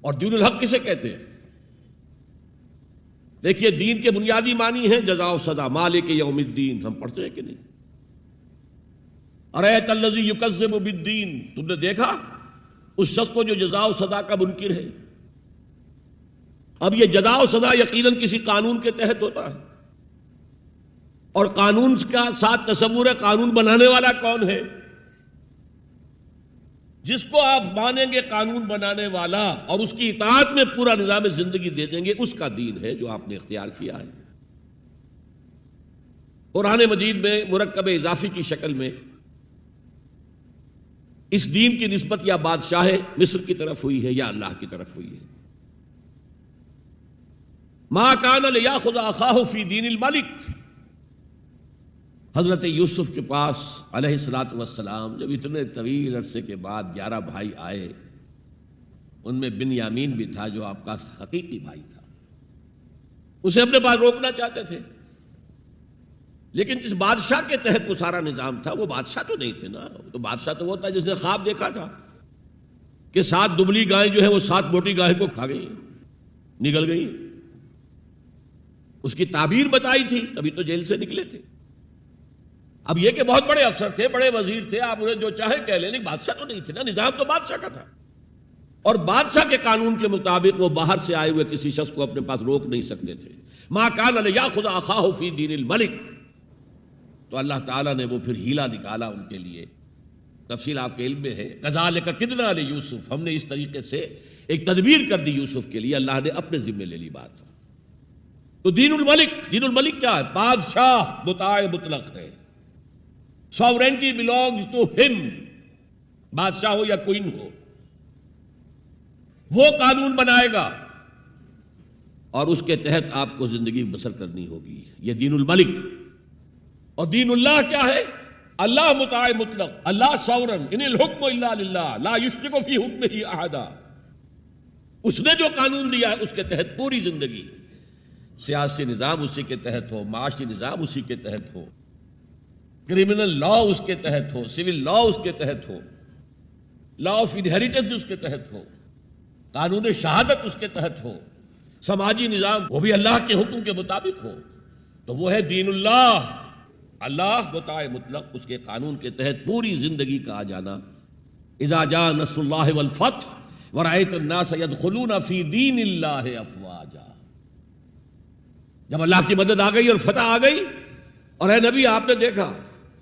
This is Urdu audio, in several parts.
اور دین الحق کسے کہتے ہیں؟ دیکھیے دین کے بنیادی معنی ہیں جزا و سزا، مالک یوم الدین، ہم پڑھتے ہیں کہ نہیں؟ ارایت الذی یکذب بالدین، تم نے دیکھا اس شخص کو جو جزا و سزا کا منکر ہے؟ اب یہ جزا و سزا یقیناً کسی قانون کے تحت ہوتا ہے، اور قانون کا ساتھ تصور ہے قانون بنانے والا کون ہے؟ جس کو آپ مانیں گے قانون بنانے والا اور اس کی اطاعت میں پورا نظام زندگی دے دیں گے، اس کا دین ہے جو آپ نے اختیار کیا ہے۔ قرآن مجید میں مرکب اضافی کی شکل میں اس دین کی نسبت یا بادشاہ مصر کی طرف ہوئی ہے یا اللہ کی طرف ہوئی ہے۔ ما کان لیاخذ اخاہ فی دین الملک، حضرت یوسف کے پاس علیہ الصلوۃ والسلام جب اتنے طویل عرصے کے بعد 11 بھائی آئے، ان میں بنیامین بھی تھا جو آپ کا حقیقی بھائی تھا، اسے اپنے پاس روکنا چاہتے تھے، لیکن جس بادشاہ کے تحت وہ سارا نظام تھا وہ بادشاہ تو نہیں تھے نا، تو بادشاہ تو وہ تھا جس نے خواب دیکھا تھا کہ 7 دبلی گائیں جو ہیں وہ 7 موٹی گائیں کو کھا گئی، نگل گئی، اس کی تعبیر بتائی تھی، تبھی تو جیل سے نکلے تھے۔ اب یہ کہ بہت بڑے افسر تھے، بڑے وزیر تھے، آپ انہیں جو چاہے کہہ لیں، لیکن بادشاہ تو نہیں تھے نا، نظام تو بادشاہ کا تھا، اور بادشاہ کے قانون کے مطابق وہ باہر سے آئے ہوئے کسی شخص کو اپنے پاس روک نہیں سکتے تھے۔ ما کان لیاخذ اخاہ فی دین الملک، تو اللہ تعالیٰ نے وہ پھر ہیلا نکالا ان کے لیے، تفصیل آپ کے علم میں ہے۔ کذالک کدنا لیوسف، ہم نے اس طریقے سے ایک تدبیر کر دی یوسف کے لیے، اللہ نے اپنے ذمے لے لی بات۔ تو دین الملک کیا ہے؟ بادشاہ مطاع مطلق ہے، sovereignty belongs to him، بادشاہ ہو یا کوئن ہو، وہ قانون بنائے گا اور اس کے تحت آپ کو زندگی بسر کرنی ہوگی، یہ دین الملک۔ اور دین اللہ کیا ہے؟ اللہ مطاع مطلق، اللہ سورن، ان الحکم الا للہ لا یشرک فی حکمہ احدا، اس نے جو قانون دیا ہے اس کے تحت پوری زندگی، سیاسی نظام اسی کے تحت ہو، معاشی نظام اسی کے تحت ہو، کرمنل لا اس کے تحت ہو، سول لا اس کے تحت ہو، لا آف انہیریٹنس اس کے تحت ہو، قانون شہادت اس کے تحت ہو، سماجی نظام وہ بھی اللہ کے حکم کے مطابق ہو، تو وہ ہے دین اللہ، اللہ مطاع مطلق، اس کے قانون کے تحت پوری زندگی کا آ جانا۔ اذا جاء نصر اللہ والفتح ورأیت الناس يدخلون فی دین اللہ افواجا، جب اللہ کی مدد آ گئی اور فتح آ گئی، اور اے نبی آپ نے دیکھا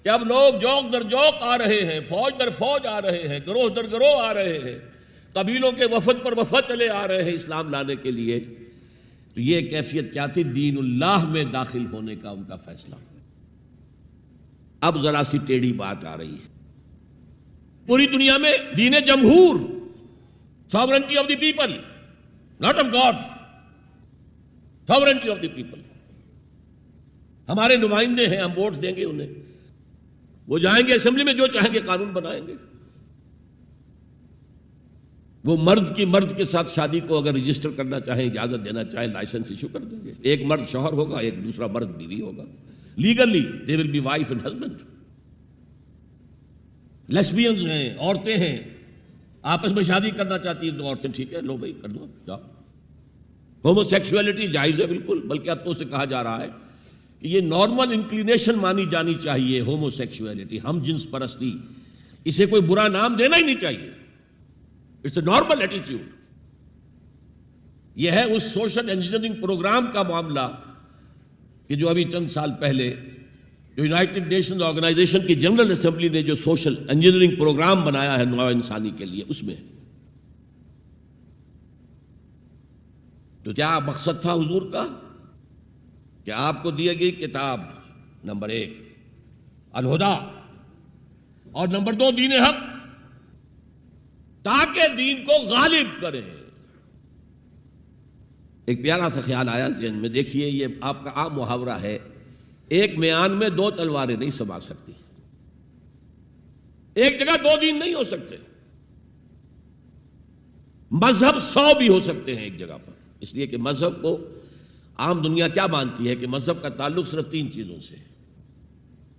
کہ اب لوگ جوق در جوق آ رہے ہیں، فوج در فوج آ رہے ہیں، گروہ در گروہ آ رہے ہیں، قبیلوں کے وفد پر وفد چلے آ رہے ہیں اسلام لانے کے لیے، تو یہ کیفیت کیا تھی؟ دین اللہ میں داخل ہونے کا ان کا فیصلہ۔ اب ذرا سی ٹیڑھی بات آ رہی ہے، پوری دنیا میں دین جمہور، sovereignty of the people, not of God، sovereignty of the people، ہمارے نمائندے ہیں، ہم ووٹ دیں گے انہیں، وہ جائیں گے اسمبلی میں جو چاہیں گے قانون بنائیں گے۔ وہ مرد کی مرد کے ساتھ شادی کو اگر رجسٹر کرنا چاہیں، اجازت دینا چاہیں، لائسنس ایشو کر دیں گے، ایک مرد شوہر ہوگا، ایک دوسرا مرد بیوی ہوگا، legally they will be wife and husband۔ لیسبینز ہیں، عورتیں ہیں، آپس میں شادی کرنا چاہتی ہیں تو عورتیں ٹھیک ہے، لو بھائی کر دو، جاؤ۔ ہومو سیکسولیٹی جائز ہے بالکل، بلکہ اب تو اسے کہا جا رہا ہے کہ یہ نارمل انکلینیشن مانی جانی چاہیے، ہومو سیکسولیٹی، ہم جنس پرستی، اسے کوئی برا نام دینا ہی نہیں چاہیے، اٹس اے نارمل ایٹیٹیوڈ۔ یہ ہے اس سوشل انجینئرنگ پروگرام کا معاملہ کہ جو ابھی چند سال پہلے جو یونائٹڈ نیشنز آرگنائزیشن کی جنرل اسمبلی نے جو سوشل انجینئرنگ پروگرام بنایا ہے نوع انسانی کے لیے، اس میں تو کیا مقصد تھا حضور کا؟ کہ آپ کو دی گئی کتاب نمبر 1 الہدا، اور نمبر 2 دین حق، تاکہ دین کو غالب کرے۔ ایک پیارا سا خیال آیا ذہن میں، دیکھیے یہ آپ کا عام محاورہ ہے، ایک میان میں 2 تلواریں نہیں سما سکتی، ایک جگہ 2 دین نہیں ہو سکتے، مذہب 100 بھی ہو سکتے ہیں ایک جگہ پر، اس لیے کہ مذہب کو عام دنیا کیا مانتی ہے کہ مذہب کا تعلق صرف 3 چیزوں سے،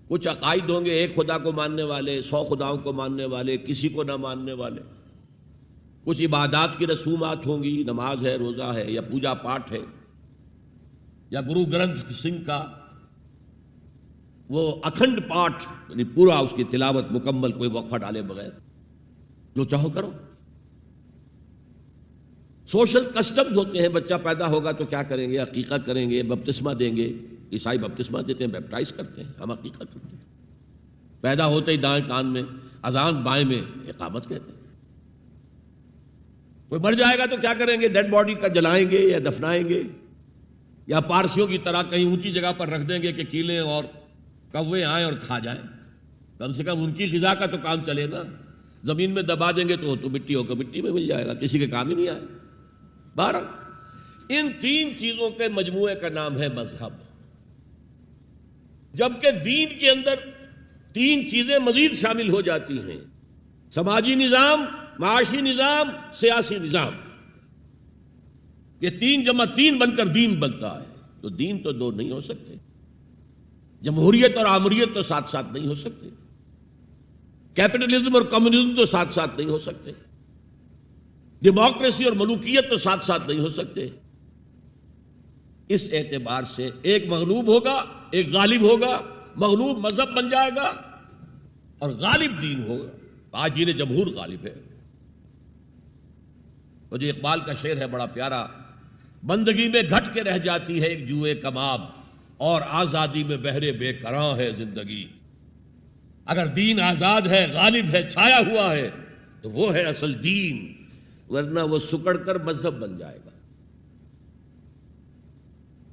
کچھ عقائد ہوں گے، ایک خدا کو ماننے والے، 100 خداؤں کو ماننے والے، کسی کو نہ ماننے والے، کچھ عبادات کی رسومات ہوں گی، نماز ہے، روزہ ہے، یا پوجا پاٹ ہے، یا گرو گرنتھ سنگھ کا وہ اکھنڈ پاٹ، یعنی پورا اس کی تلاوت مکمل، کوئی وقفہ ڈالے بغیر، جو چاہو کرو۔ سوشل کسٹمز ہوتے ہیں، بچہ پیدا ہوگا تو کیا کریں گے؟ عقیقہ کریں گے، بپتسمہ دیں گے، عیسائی بپتسمہ دیتے ہیں، بیپٹائز کرتے ہیں، ہم عقیقہ کرتے ہیں۔ پیدا ہوتے ہی دائیں کان میں اذان، بائیں میں اقامت کہتے ہیں۔ کوئی مر جائے گا تو کیا کریں گے؟ ڈیڈ باڈی کا جلائیں گے یا دفنائیں گے، یا پارسیوں کی طرح کہیں اونچی جگہ پر رکھ دیں گے کہ کیلیں اور کوے آئیں اور کھا جائیں۔ کم سے کم ان کی غذا کا تو کام چلے نا۔ زمین میں دبا دیں گے تو مٹی ہو کر مٹی میں مل جائے گا، کسی کے کام ہی نہیں آئے۔ بہرحال ان تین چیزوں کے مجموعے کا نام ہے مذہب، جبکہ دین کے اندر تین چیزیں مزید شامل ہو جاتی ہیں: سماجی نظام، معاشی نظام، سیاسی نظام۔ یہ تین جمع تین بن کر دین بنتا ہے۔ تو دین تو دو نہیں ہو سکتے، جمہوریت اور آمریت تو ساتھ ساتھ نہیں ہو سکتے، کیپٹلزم اور کمیونزم تو ساتھ ساتھ نہیں ہو سکتے، ڈیموکریسی اور ملوکیت تو ساتھ ساتھ نہیں ہو سکتے۔ اس اعتبار سے ایک مغلوب ہوگا، ایک غالب ہوگا۔ مغلوب مذہب بن جائے گا اور غالب دین ہوگا۔ آج دین جمہور غالب ہے۔ اور جو اقبال کا شعر ہے بڑا پیارا: بندگی میں گھٹ کے رہ جاتی ہے ایک جوئے کباب، اور آزادی میں بہرے بے کراں ہے زندگی۔ اگر دین آزاد ہے، غالب ہے، چھایا ہوا ہے تو وہ ہے اصل دین، ورنہ وہ سکڑ کر مذہب بن جائے گا۔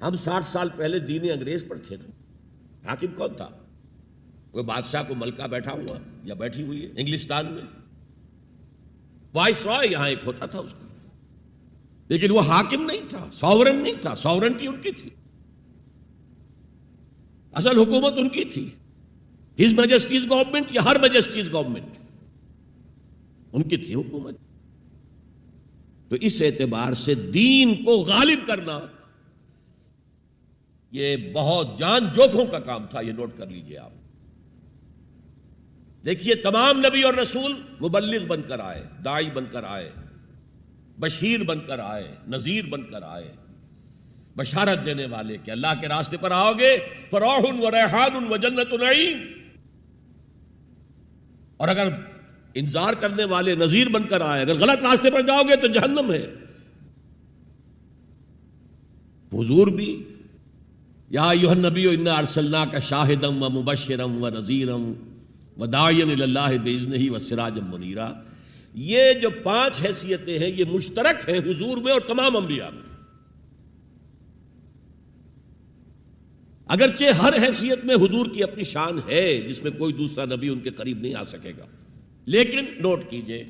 ہم 60 سال پہلے دین انگریز پر تھے نا۔ حاکم کون تھا؟ کوئی بادشاہ کو ملکہ بیٹھا ہوا یا بیٹھی ہوئی ہے انگلستان میں، وائس رائے یہاں ایک ہوتا تھا اس کا، لیکن وہ حاکم نہیں تھا، ساورن نہیں تھا۔ ساورنٹی ان کی تھی، اصل حکومت ان کی تھی۔ ہز میجسٹیز گورنمنٹ یا ہر میجسٹیز گورنمنٹ، ان کی تھی حکومت۔ تو اس اعتبار سے دین کو غالب کرنا یہ بہت جان جوکھوں کا کام تھا، یہ نوٹ کر لیجئے آپ۔ دیکھیے تمام نبی اور رسول مبلغ بن کر آئے، داعی بن کر آئے، بشیر بن کر آئے، نذیر بن کر آئے، بشارت دینے والے کہ اللہ کے راستے پر آؤ گے فروح و ریحان و جنت نعیم، اور اگر انذار کرنے والے نذیر بن کر آئے، اگر غلط راستے پر جاؤ گے تو جہنم ہے۔ حضور بھی یا ایھا النبی انا ارسلناک شاہدا و مبشرا و نذیرا و داعیا الی اللہ باذنہ و سراجا منیرا، یہ جو 5 حیثیتیں ہیں یہ مشترک ہیں حضور میں اور تمام انبیاء میں۔ اگرچہ ہر حیثیت میں حضور کی اپنی شان ہے جس میں کوئی دوسرا نبی ان کے قریب نہیں آ سکے گا، لیکن نوٹ کیجئے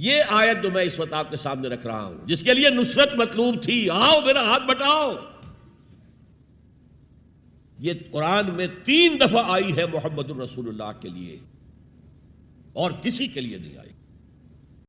یہ آیت جو میں اس وقت آپ کے سامنے رکھ رہا ہوں، جس کے لیے نصرت مطلوب تھی، آؤ میرا ہاتھ بٹاؤ، یہ قرآن میں 3 دفعہ آئی ہے محمد الرسول اللہ کے لیے، اور کسی کے لیے نہیں آئی۔